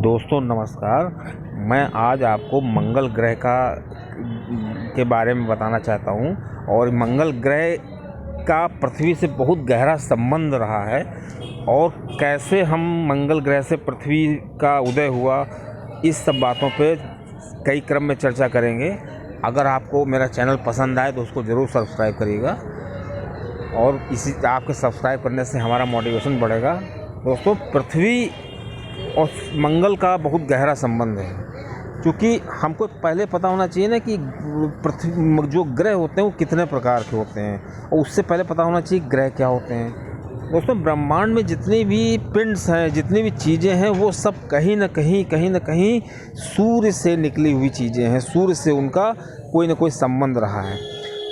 दोस्तों नमस्कार। मैं आज आपको मंगल ग्रह के बारे में बताना चाहता हूं और मंगल ग्रह का पृथ्वी से बहुत गहरा संबंध रहा है और कैसे हम मंगल ग्रह से पृथ्वी का उदय हुआ, इस सब बातों पे कई क्रम में चर्चा करेंगे। अगर आपको मेरा चैनल पसंद आए तो उसको ज़रूर सब्सक्राइब करिएगा और इसी आपके सब्सक्राइब करने से हमारा मोटिवेशन बढ़ेगा। दोस्तों, पृथ्वी और मंगल का बहुत गहरा संबंध है, क्योंकि हमको पहले पता होना चाहिए ना कि पृथ्वी जो ग्रह होते हैं वो कितने प्रकार के होते हैं, और उससे पहले पता होना चाहिए ग्रह क्या होते हैं। दोस्तों, ब्रह्मांड में जितनी भी पिंड्स हैं, जितनी भी चीज़ें हैं, वो सब कहीं ना कहीं सूर्य से निकली हुई चीज़ें हैं। सूर्य से उनका कोई ना कोई संबंध रहा है।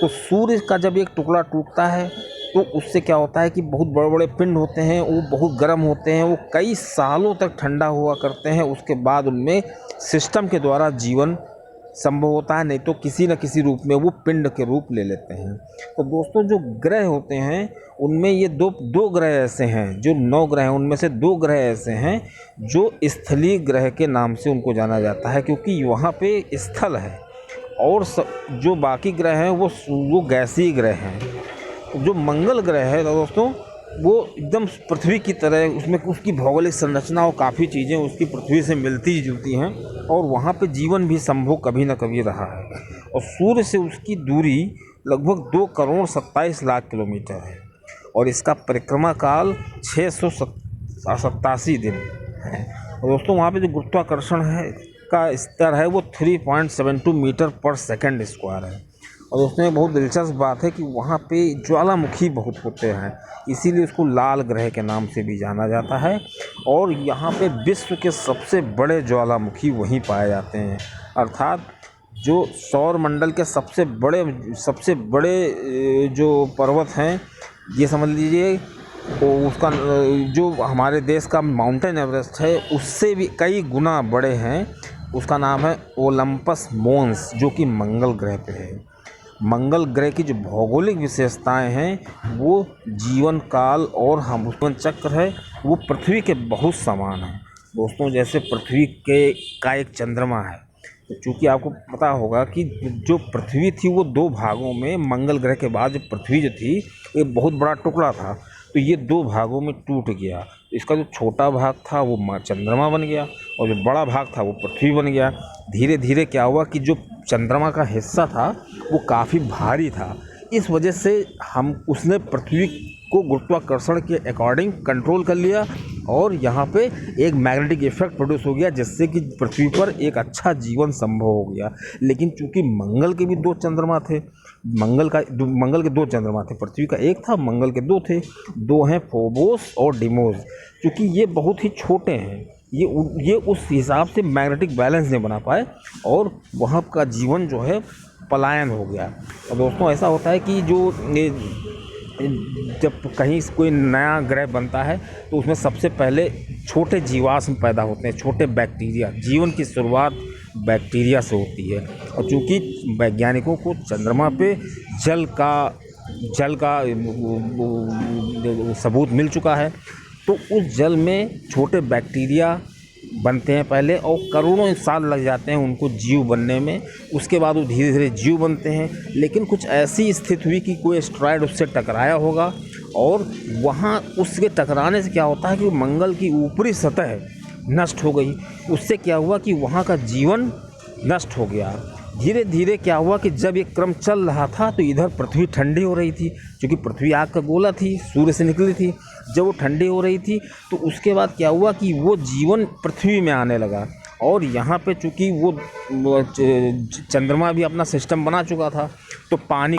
तो सूर्य का जब एक टुकड़ा टूटता है तो उससे क्या होता है कि बहुत बड़े बड़े पिंड होते हैं, वो बहुत गर्म होते हैं, वो कई सालों तक ठंडा हुआ करते हैं। उसके बाद उनमें सिस्टम के द्वारा जीवन संभव होता है, नहीं तो किसी न किसी रूप में वो पिंड के रूप ले लेते हैं। तो दोस्तों, जो ग्रह होते हैं उनमें ये दो ग्रह ऐसे हैं, जो 9 ग्रह हैं उनमें से 2 ग्रह ऐसे हैं जो स्थलीय ग्रह के नाम से उनको जाना जाता है, क्योंकि वहाँ पे स्थल है, और जो बाकी ग्रह हैं वो गैसीय ग्रह हैं। जो मंगल ग्रह है दोस्तों, वो एकदम पृथ्वी की तरह, उसमें उसकी भौगोलिक संरचना और काफ़ी चीज़ें उसकी पृथ्वी से मिलती जुलती हैं, और वहाँ पे जीवन भी संभव कभी न कभी रहा है। और सूर्य से उसकी दूरी लगभग 2,27,00,000 किलोमीटर है, और इसका परिक्रमा काल 687 दिन है। और दोस्तों, वहाँ पे जो गुरुत्वाकर्षण है का स्तर है वो 3.72 मीटर पर सेकंड स्क्वायर है। और उसमें बहुत दिलचस्प बात है कि वहाँ पे ज्वालामुखी बहुत होते हैं, इसीलिए उसको लाल ग्रह के नाम से भी जाना जाता है। और यहाँ पे विश्व के सबसे बड़े ज्वालामुखी वहीं पाए जाते हैं, अर्थात जो सौर मंडल के सबसे बड़े जो पर्वत हैं, ये समझ लीजिए, तो उसका जो हमारे देश का माउंटेन एवरेस्ट है उससे भी कई गुना बड़े हैं। उसका नाम है ओलंपस मोन्स, जो कि मंगल ग्रह पे है। मंगल ग्रह की जो भौगोलिक विशेषताएं हैं वो जीवन काल और हम जीवन चक्र है वो पृथ्वी के बहुत समान है। दोस्तों, जैसे पृथ्वी का एक चंद्रमा है, तो चूँकि आपको पता होगा कि जो पृथ्वी थी वो 2 भागों में, मंगल ग्रह के बाद जो पृथ्वी जो थी एक बहुत बड़ा टुकड़ा था, तो ये 2 भागों में टूट गया। इसका जो छोटा भाग था वो चंद्रमा बन गया, और जो बड़ा भाग था वो पृथ्वी बन गया। धीरे धीरे क्या हुआ कि जो चंद्रमा का हिस्सा था वो काफ़ी भारी था, इस वजह से उसने पृथ्वी को गुरुत्वाकर्षण के अकॉर्डिंग कंट्रोल कर लिया, और यहाँ पे एक मैग्नेटिक इफेक्ट प्रोड्यूस हो गया, जिससे कि पृथ्वी पर एक अच्छा जीवन संभव हो गया। लेकिन चूंकि मंगल के भी 2 चंद्रमा थे, मंगल के 2 चंद्रमा थे, पृथ्वी का एक था, मंगल के 2 थे। 2 हैं फोबोस और डिमोस। क्योंकि ये बहुत ही छोटे हैं, ये उस हिसाब से मैग्नेटिक बैलेंस नहीं बना पाए, और वहाँ का जीवन जो है पलायन हो गया। और दोस्तों, ऐसा होता है कि जब कहीं कोई नया ग्रह बनता है तो उसमें सबसे पहले छोटे जीवाश्म पैदा होते हैं, छोटे बैक्टीरिया। जीवन की शुरुआत बैक्टीरिया से होती है, और चूँकि वैज्ञानिकों को चंद्रमा पे जल का सबूत मिल चुका है, तो उस जल में छोटे बैक्टीरिया बनते हैं पहले, और करोड़ों साल लग जाते हैं उनको जीव बनने में। उसके बाद वो धीरे धीरे जीव बनते हैं। लेकिन कुछ ऐसी स्थिति हुई कि कोई एस्टेरॉयड उससे टकराया होगा, और वहाँ उसके टकराने से क्या होता है कि मंगल की ऊपरी सतह नष्ट हो गई। उससे क्या हुआ कि वहाँ का जीवन नष्ट हो गया। धीरे धीरे क्या हुआ कि जब ये क्रम चल रहा था तो इधर पृथ्वी ठंडी हो रही थी, क्योंकि पृथ्वी आग का गोला थी, सूर्य से निकली थी। जब वो ठंडी हो रही थी तो उसके बाद क्या हुआ कि वो जीवन पृथ्वी में आने लगा, और यहाँ पे चूँकि वो चंद्रमा भी अपना सिस्टम बना चुका था, तो पानी